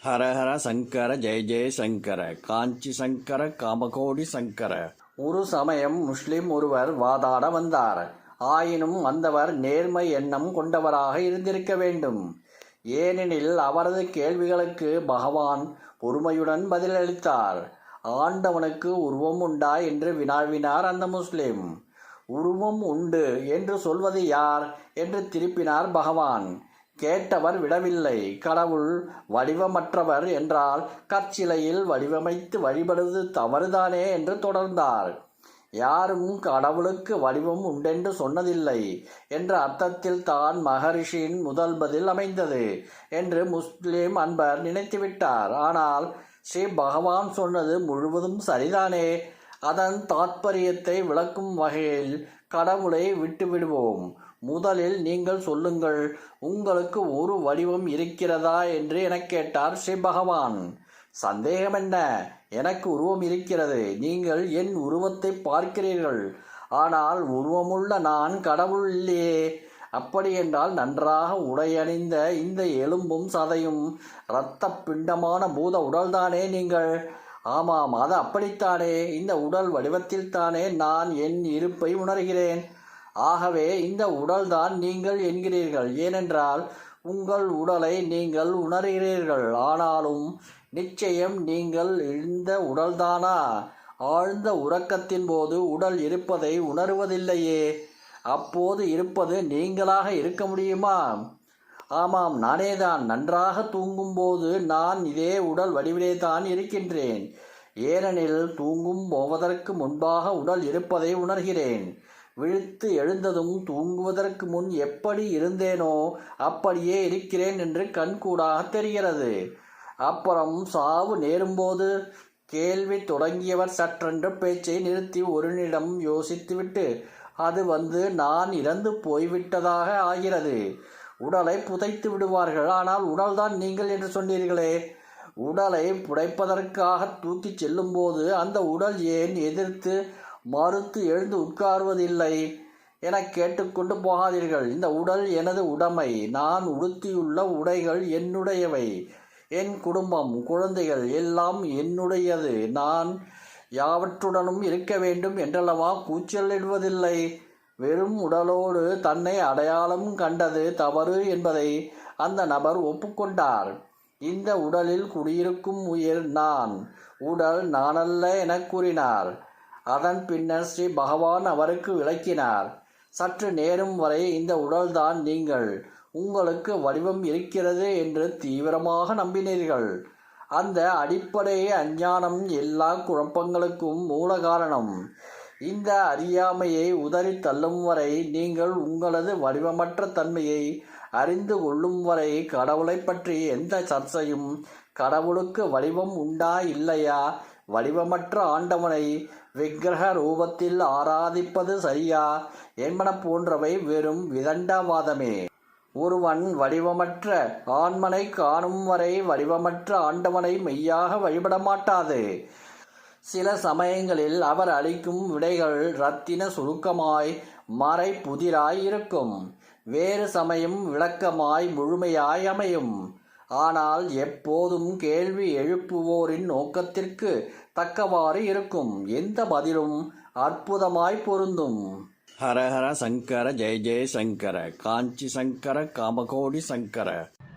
ஹரஹர சங்கர ஜெய ஜெய சங்கர காஞ்சி சங்கர காமகோடி சங்கர. ஒரு சமயம் முஸ்லிம் ஒருவர் வாதாட வந்தார். ஆயினும் வந்தவர் நேர்மை எண்ணம் கொண்டவராக இருந்திருக்க வேண்டும். ஏனெனில் அவரது கேள்விகளுக்கு பகவான் பொறுமையுடன் பதிலளித்தார். ஆண்டவனுக்கு உருவம் உண்டா என்று வினாவினார் அந்த முஸ்லிம். உருவம் உண்டு என்று சொல்வது யார் என்று திருப்பினார் பகவான். கேட்டவர் விடவில்லை. கடவுள் வடிவமற்றவர் என்றால் கற்சிலையில் வடிவமைத்து வழிபடுவது தவறுதானே என்று தொடர்ந்தார். யாரும் கடவுளுக்கு வடிவம் உண்டென்று சொன்னதில்லை என்ற அர்த்தத்தில் தான் மகரிஷியின் முதல் பதில் அமைந்தது என்று முஸ்லிம் அன்பர் நினைத்துவிட்டார். ஆனால் ஸ்ரீ பகவான் சொன்னது முழுவதும் சரிதானே. அதன் தாத்பரியத்தை விளக்கும் வகையில் கடவுளை விட்டுவிடுவோம். முதலில் நீங்கள் சொல்லுங்கள், உங்களுக்கு ஒரு வடிவம் இருக்கிறதா என்று எனக் கேட்டார் ஸ்ரீ பகவான். சந்தேகம் என்ன, எனக்கு உருவம் இருக்கிறது. நீங்கள் என் உருவத்தை பார்க்கிறீர்கள். ஆனால் உருவமுள்ள நான் கடவுள் இல்லையே. அப்படியென்றால் நன்றாக உடையணிந்த இந்த எலும்பும் சதையும் இரத்த பிண்டமான பூத உடல்தானே நீங்கள்? ஆமாம், அது அப்படித்தானே. இந்த உடல் வடிவத்தில்தானே நான் என் இருப்பை உணர்கிறேன். ஆகவே இந்த உடல்தான் நீங்கள் என்கிறீர்கள். ஏனென்றால் உங்கள் உடலை நீங்கள் உணர்கிறீர்கள். ஆனாலும் நிச்சயம் நீங்கள் இந்த உடல்தானா? ஆழ்ந்த உறக்கத்தின் போது உடல் இருப்பதை உணர்வதில்லையே. அப்போது இருப்பது நீங்களாக இருக்க முடியுமா? ஆமாம், நானேதான். நன்றாக தூங்கும்போது நான் இதே உடல் வடிவிலே தான் இருக்கின்றேன். ஏனெனில் தூங்கும் போவதற்கு முன்பாக உடல் இருப்பதை உணர்கிறேன். விழித்து எழுந்ததும் தூங்குவதற்கு முன் எப்படி இருந்தேனோ அப்படியே இருக்கிறேன் என்று கண்கூடாக தெரிகிறது. அப்புறம் சாவு நேரும்போது? கேள்வி தொடங்கியவர் சற்றென்று பேச்சை நிறுத்தி ஒரு நிமிடம் யோசித்துவிட்டு, அது நான் இறந்து போய்விட்டதாக ஆகிறது. உடலை புதைத்து விடுவார்கள். ஆனால் உடல்தான் நீங்கள் என்று சொன்னீர்களே. உடலை புதைப்பதற்காக தூக்கிச் செல்லும் போது அந்த உடல் ஏன் எதிர்த்து மறுத்து எழுந்து உட்காருவதில்லை என கேட்டுக்கொண்டு போகாதீர்கள். இந்த உடல் எனது உடைமை. நான் உடுத்தியுள்ள உடைகள் என்னுடையவை. என் குடும்பம், குழந்தைகள் எல்லாம் என்னுடையது. நான் யாவற்றுடனும் இருக்க வேண்டும் என்றல்லவா கூச்சலிடுவதில்லை. வெறும் உடலோடு தன்னை அடையாளம் கண்டது தவறு என்பதை அந்த நபர் ஒப்புக்கொண்டார். இந்த உடலில் குடியிருக்கும் உயிர் நான், உடல் நானல்ல என கூறினார். அதன் பின்னர் ஸ்ரீ பகவான் அவருக்கு விளக்கினார். சற்று நேரம் வரை இந்த உடல்தான் நீங்கள், உங்களுக்கு வடிவம் இருக்கிறது என்று தீவிரமாக நம்பினீர்கள். அந்த அடிப்படை அஞ்ஞானம் எல்லா குழப்பங்களுக்கும் மூல காரணம். இந்த அறியாமையை உதறி தள்ளும் வரை, நீங்கள் உங்களது வடிவமற்ற தன்மையை அறிந்து கொள்ளும் வரை கடவுளை பற்றி எந்த சர்ச்சையும், கடவுளுக்கு வடிவம் உண்டா இல்லையா, வடிவமற்ற ஆண்டவனை விக்கிரக ரூபத்தில் ஆராதிப்பது சரியா என்பன போன்றவை வெறும் விதண்டாவாதமே. ஒருவன் வடிவமற்ற ஆன்மனை காணும் வரை வடிவமற்ற ஆண்டவனை மெய்யாக வழிபட மாட்டாது. சில சமயங்களில் அவர் அளிக்கும் விடைகள் இரத்தின சுருக்கமாய் மறை புதிராய் இருக்கும். வேறு சமயம் விளக்கமாய் முழுமையாய் அமையும். ஆனால் எப்போதும் கேள்வி எழுப்புவோரின் நோக்கத்திற்கு தக்கவாறு இருக்கும். எந்த பதிலும் அற்புதமாய் பொருந்தும். ஹரஹர சங்கர ஜெய ஜெய சங்கர காஞ்சி சங்கர காமகோடி சங்கர.